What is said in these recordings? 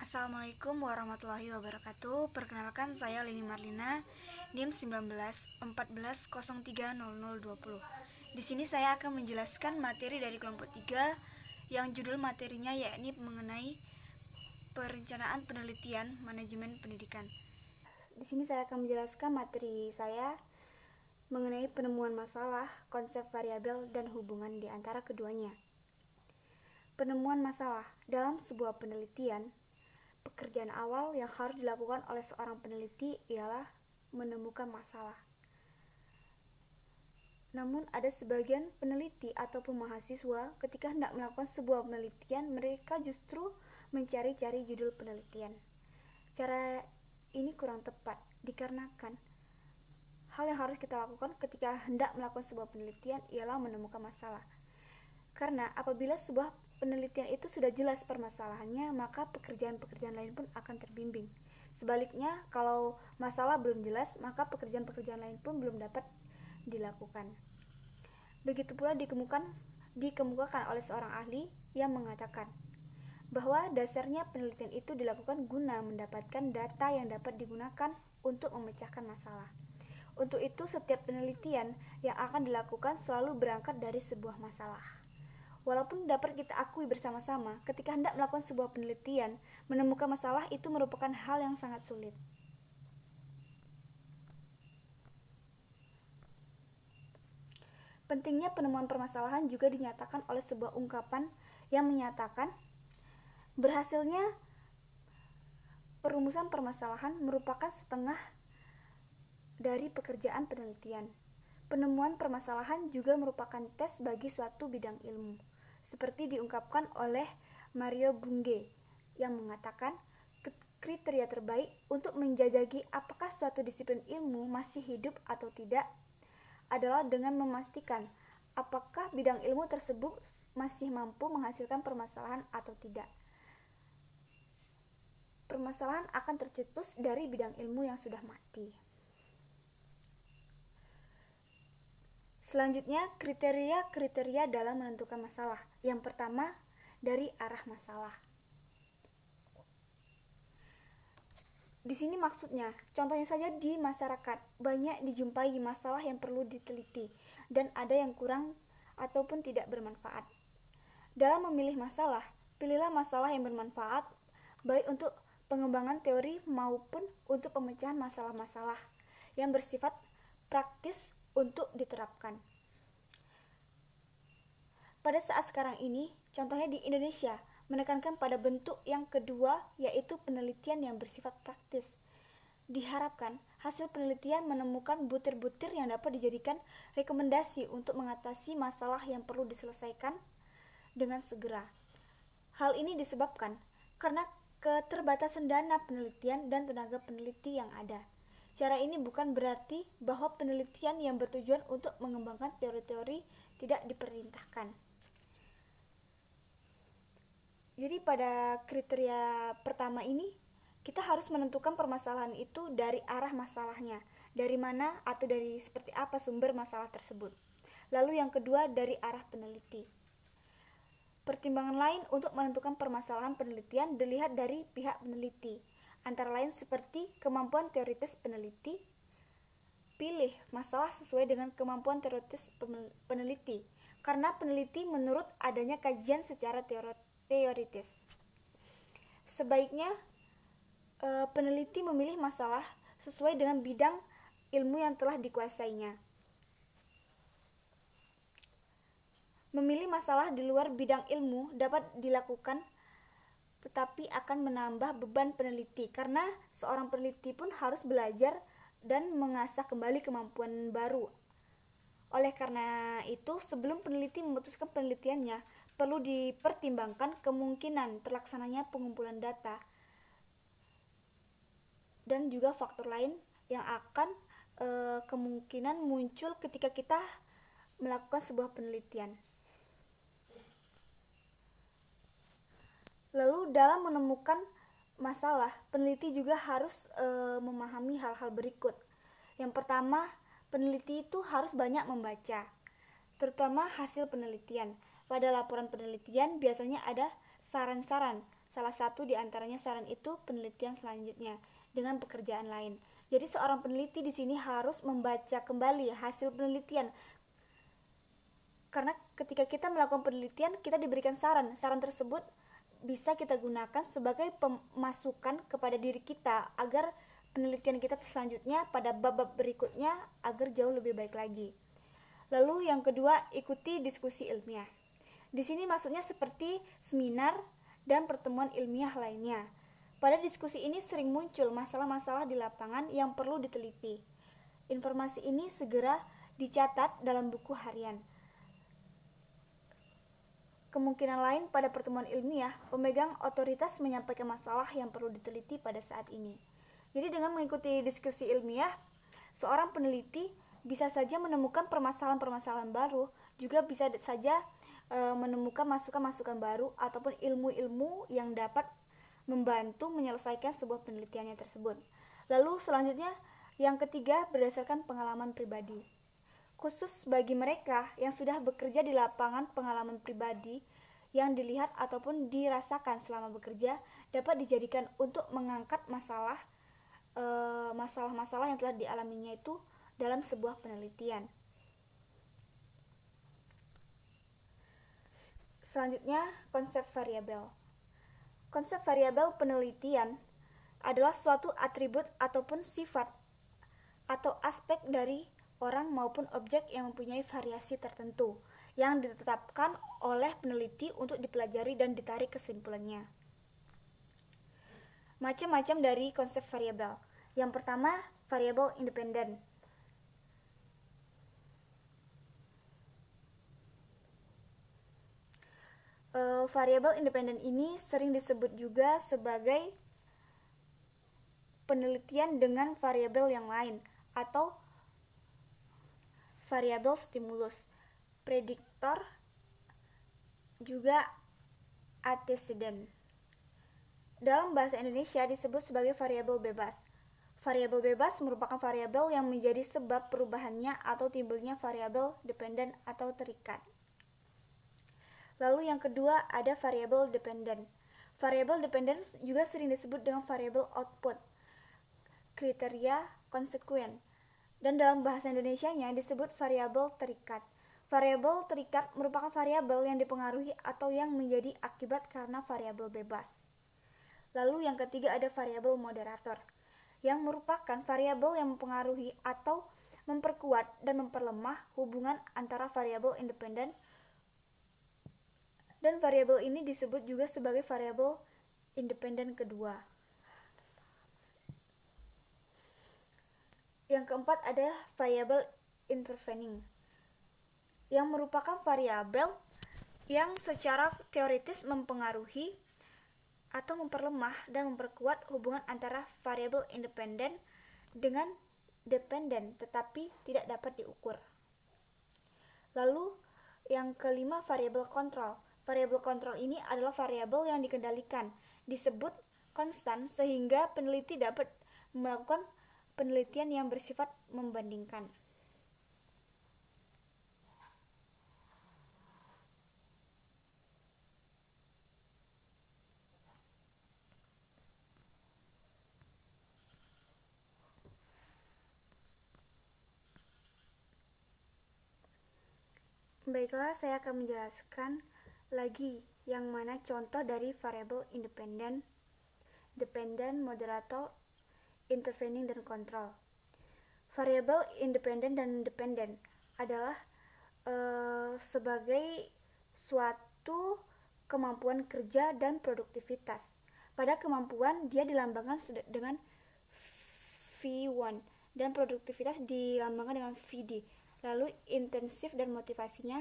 Assalamualaikum warahmatullahi wabarakatuh. Perkenalkan, saya Lini Marlina, NIM 19 14 03 0020. Di sini saya akan menjelaskan materi dari kelompok 3 yang judul materinya yakni mengenai perencanaan penelitian manajemen pendidikan. Di sini saya akan menjelaskan materi saya mengenai penemuan masalah, konsep variabel, dan hubungan di antara keduanya. Penemuan masalah dalam sebuah penelitian. Pekerjaan awal yang harus dilakukan oleh seorang peneliti ialah menemukan masalah. Namun ada sebagian peneliti ataupun mahasiswa ketika hendak melakukan sebuah penelitian, mereka justru mencari-cari judul penelitian. Cara ini kurang tepat dikarenakan hal yang harus kita lakukan ketika hendak melakukan sebuah penelitian ialah menemukan masalah. Karena apabila sebuah penelitian itu sudah jelas permasalahannya, maka pekerjaan-pekerjaan lain pun akan terbimbing. Sebaliknya, kalau masalah belum jelas, maka pekerjaan-pekerjaan lain pun belum dapat dilakukan. Begitu pula dikemukakan oleh seorang ahli yang mengatakan bahwa dasarnya penelitian itu dilakukan guna mendapatkan data yang dapat digunakan untuk memecahkan masalah. Untuk itu, setiap penelitian yang akan dilakukan selalu berangkat dari sebuah masalah. Walaupun dapat kita akui bersama-sama, ketika hendak melakukan sebuah penelitian, menemukan masalah itu merupakan hal yang sangat sulit. Pentingnya penemuan permasalahan juga dinyatakan oleh sebuah ungkapan yang menyatakan berhasilnya perumusan permasalahan merupakan setengah dari pekerjaan penelitian. Penemuan permasalahan juga merupakan tes bagi suatu bidang ilmu, seperti diungkapkan oleh Mario Bunge yang mengatakan kriteria terbaik untuk menjajaki apakah suatu disiplin ilmu masih hidup atau tidak adalah dengan memastikan apakah bidang ilmu tersebut masih mampu menghasilkan permasalahan atau tidak. Permasalahan akan tercetus dari bidang ilmu yang sudah mati. Selanjutnya, kriteria-kriteria dalam menentukan masalah. Yang pertama, dari arah masalah. Di sini maksudnya, contohnya saja di masyarakat, banyak dijumpai masalah yang perlu diteliti, dan ada yang kurang ataupun tidak bermanfaat. Dalam memilih masalah, pilihlah masalah yang bermanfaat, baik untuk pengembangan teori maupun untuk pemecahan masalah-masalah yang bersifat praktis untuk diterapkan. Pada saat sekarang ini, contohnya di Indonesia, menekankan pada bentuk yang kedua, yaitu penelitian yang bersifat praktis. Diharapkan hasil penelitian menemukan butir-butir yang dapat dijadikan rekomendasi untuk mengatasi masalah yang perlu diselesaikan dengan segera. Hal ini disebabkan karena keterbatasan dana penelitian dan tenaga peneliti yang ada. Cara ini bukan berarti bahwa penelitian yang bertujuan untuk mengembangkan teori-teori tidak diperintahkan. Jadi pada kriteria pertama ini, kita harus menentukan permasalahan itu dari arah masalahnya, dari mana atau dari seperti apa sumber masalah tersebut. Lalu yang kedua, dari arah peneliti. Pertimbangan lain untuk menentukan permasalahan penelitian dilihat dari pihak peneliti, antara lain seperti kemampuan teoritis peneliti. Pilih masalah sesuai dengan kemampuan teoritis peneliti, karena peneliti menurut adanya kajian secara teoritis. Sebaiknya peneliti memilih masalah sesuai dengan bidang ilmu yang telah dikuasainya. Memilih masalah di luar bidang ilmu dapat dilakukan, tetapi akan menambah beban peneliti karena seorang peneliti pun harus belajar dan mengasah kembali kemampuan baru. Oleh karena itu, sebelum peneliti memutuskan penelitiannya, perlu dipertimbangkan kemungkinan terlaksananya pengumpulan data dan juga faktor lain yang akan kemungkinan muncul ketika kita melakukan sebuah penelitian. Lalu dalam menemukan masalah, peneliti juga harus memahami hal-hal berikut. Yang pertama, peneliti itu harus banyak membaca, terutama hasil penelitian. Pada laporan penelitian biasanya ada saran-saran Salah satu di antaranya saran itu penelitian selanjutnya dengan pekerjaan lain. Jadi seorang peneliti di sini harus membaca kembali hasil penelitian. Karena ketika kita melakukan penelitian, kita diberikan saran. Saran tersebut bisa kita gunakan sebagai pemasukan kepada diri kita agar penelitian kita selanjutnya pada bab-bab berikutnya agar jauh lebih baik lagi. Lalu yang kedua, ikuti diskusi ilmiah. Di sini maksudnya seperti seminar dan pertemuan ilmiah lainnya. Pada diskusi ini sering muncul masalah-masalah di lapangan yang perlu diteliti. Informasi ini segera dicatat dalam buku harian. Kemungkinan lain pada pertemuan ilmiah, pemegang otoritas menyampaikan masalah yang perlu diteliti pada saat ini. Jadi dengan mengikuti diskusi ilmiah, seorang peneliti bisa saja menemukan permasalahan-permasalahan baru, juga bisa saja menemukan masukan-masukan baru ataupun ilmu-ilmu yang dapat membantu menyelesaikan sebuah penelitiannya tersebut. Lalu selanjutnya yang ketiga, berdasarkan pengalaman pribadi. Khusus bagi mereka yang sudah bekerja di lapangan, pengalaman pribadi yang dilihat ataupun dirasakan selama bekerja dapat dijadikan untuk mengangkat masalah-masalah yang telah dialaminya itu dalam sebuah penelitian. Selanjutnya, konsep variabel. Konsep variabel penelitian adalah suatu atribut ataupun sifat atau aspek dari orang maupun objek yang mempunyai variasi tertentu yang ditetapkan oleh peneliti untuk dipelajari dan ditarik kesimpulannya. Macam-macam dari konsep variabel. Yang pertama, variabel independen. Variabel independen ini sering disebut juga sebagai penelitian dengan variabel yang lain atau variabel stimulus, prediktor, juga anteseden. Dalam bahasa Indonesia disebut sebagai variabel bebas. Variabel bebas merupakan variabel yang menjadi sebab perubahannya atau timbulnya variabel dependen atau terikat. Lalu yang kedua ada variabel dependen. Variabel dependen juga sering disebut dengan variabel output, kriteria konsekuen, dan dalam bahasa Indonesianya disebut variabel terikat. Variabel terikat merupakan variabel yang dipengaruhi atau yang menjadi akibat karena variabel bebas. Lalu yang ketiga ada variabel moderator, yang merupakan variabel yang mempengaruhi atau memperkuat dan memperlemah hubungan antara variabel independen, dan variabel ini disebut juga sebagai variabel independen kedua. Yang keempat ada variabel intervening, yang merupakan variabel yang secara teoritis mempengaruhi atau memperlemah dan memperkuat hubungan antara variabel independen dengan dependen tetapi tidak dapat diukur. Lalu yang kelima variabel kontrol. Variabel kontrol ini adalah variabel yang dikendalikan, disebut konstan sehingga peneliti dapat melakukan penelitian yang bersifat membandingkan. Baiklah, saya akan menjelaskan lagi yang mana contoh dari variabel independen, dependen, moderator, intervening, dan kontrol. Variabel independen dan dependen adalah sebagai suatu kemampuan kerja dan produktivitas. Pada kemampuan dia dilambangkan dengan V1 dan produktivitas dilambangkan dengan VD. Lalu intensif dan motivasinya,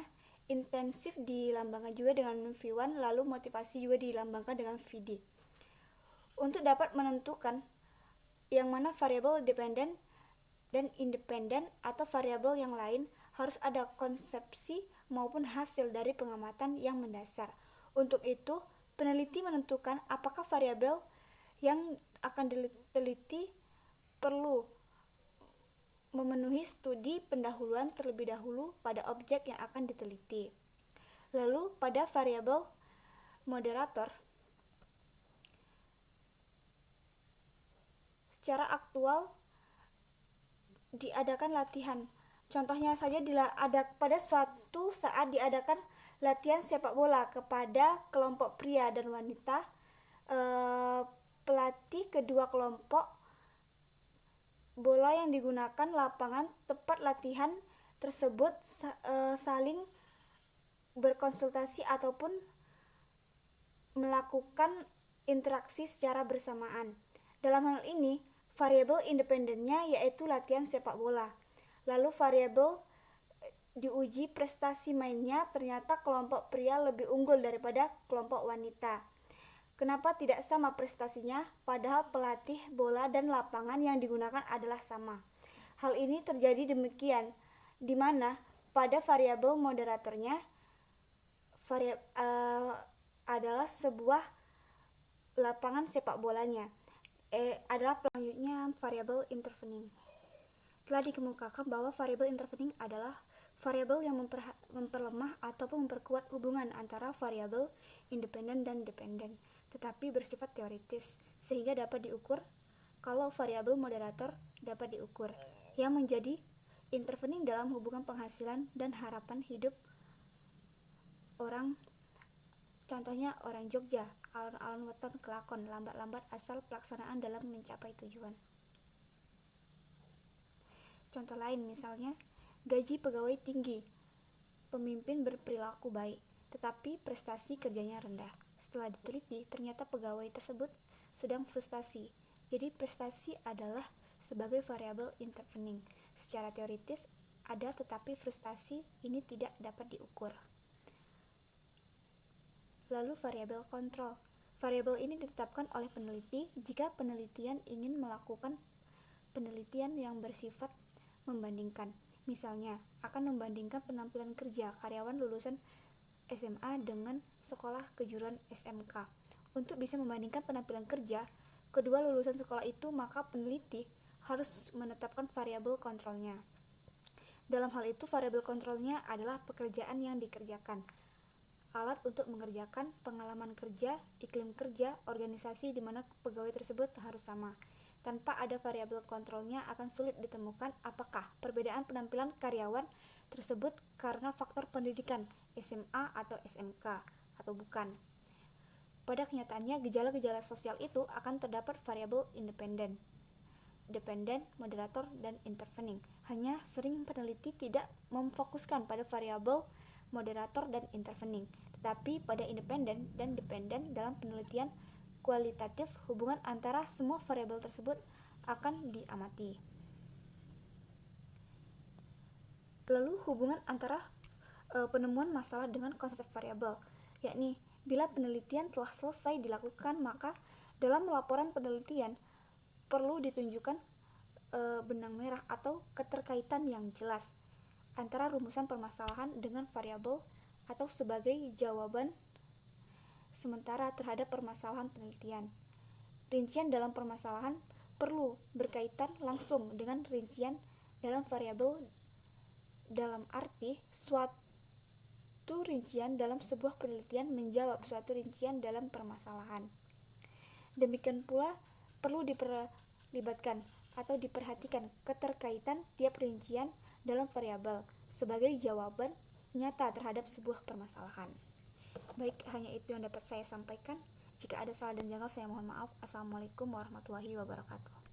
intensif dilambangkan juga dengan V1, lalu motivasi juga dilambangkan dengan VD. Untuk dapat menentukan yang mana variabel dependen dan independen atau variabel yang lain, harus ada konsepsi maupun hasil dari pengamatan yang mendasar. Untuk itu, peneliti menentukan apakah variabel yang akan diteliti perlu memenuhi studi pendahuluan terlebih dahulu pada objek yang akan diteliti. Lalu pada variabel moderator, secara aktual diadakan latihan. Contohnya saja ada pada suatu saat diadakan latihan sepak bola kepada kelompok pria dan wanita. Pelatih kedua kelompok bola yang digunakan lapangan tempat latihan tersebut saling berkonsultasi ataupun melakukan interaksi secara bersamaan. Dalam hal ini, variabel independennya yaitu latihan sepak bola. Lalu variabel diuji prestasi mainnya, ternyata kelompok pria lebih unggul daripada kelompok wanita. Kenapa tidak sama prestasinya, padahal pelatih bola dan lapangan yang digunakan adalah sama? Hal ini terjadi demikian, di mana pada variabel moderatornya adalah sebuah lapangan sepak bolanya. Adalah selanjutnya variabel intervening. Telah dikemukakan bahwa variabel intervening adalah variabel yang memperlemah ataupun memperkuat hubungan antara variabel independen dan dependen, tetapi bersifat teoritis, sehingga dapat diukur kalau variabel moderator dapat diukur, yang menjadi intervening dalam hubungan penghasilan dan harapan hidup orang. Contohnya orang Jogja, alon-alon weton kelakon, lambat-lambat asal pelaksanaan dalam mencapai tujuan. Contoh lain misalnya, gaji pegawai tinggi, pemimpin berperilaku baik, tetapi prestasi kerjanya rendah. Setelah diteliti, ternyata pegawai tersebut sedang frustasi. Jadi prestasi adalah sebagai variabel intervening. Secara teoritis ada, tetapi frustasi ini tidak dapat diukur. Lalu variabel kontrol. Variabel ini ditetapkan oleh peneliti jika penelitian ingin melakukan penelitian yang bersifat membandingkan. Misalnya, akan membandingkan penampilan kerja karyawan lulusan SMA dengan sekolah kejuruan SMK. Untuk bisa membandingkan penampilan kerja kedua lulusan sekolah itu, maka peneliti harus menetapkan variabel kontrolnya. Dalam hal itu, variabel kontrolnya adalah pekerjaan yang dikerjakan, alat untuk mengerjakan, pengalaman kerja, iklim kerja, organisasi di mana pegawai tersebut harus sama. Tanpa ada variabel kontrolnya akan sulit ditemukan apakah perbedaan penampilan karyawan tersebut karena faktor pendidikan SMA atau SMK atau bukan. Pada kenyataannya, gejala-gejala sosial itu akan terdapat variabel independen, dependen, moderator, dan intervening. Hanya sering peneliti tidak memfokuskan pada variabel moderator dan intervening, tetapi pada independen dan dependen. Dalam penelitian kualitatif, hubungan antara semua variabel tersebut akan diamati. Lalu hubungan antara penemuan masalah dengan konsep variabel, yakni bila penelitian telah selesai dilakukan, maka dalam laporan penelitian perlu ditunjukkan benang merah atau keterkaitan yang jelas antara rumusan permasalahan dengan variabel atau sebagai jawaban sementara terhadap permasalahan penelitian. Rincian dalam permasalahan perlu berkaitan langsung dengan rincian dalam variabel, dalam arti suatu rincian dalam sebuah penelitian menjawab suatu rincian dalam permasalahan. Demikian pula perlu diperlibatkan atau diperhatikan keterkaitan tiap rincian dalam variabel sebagai jawaban nyata terhadap sebuah permasalahan. Baik, hanya itu yang dapat saya sampaikan. Jika ada salah dan janggal, saya mohon maaf. Assalamualaikum warahmatullahi wabarakatuh.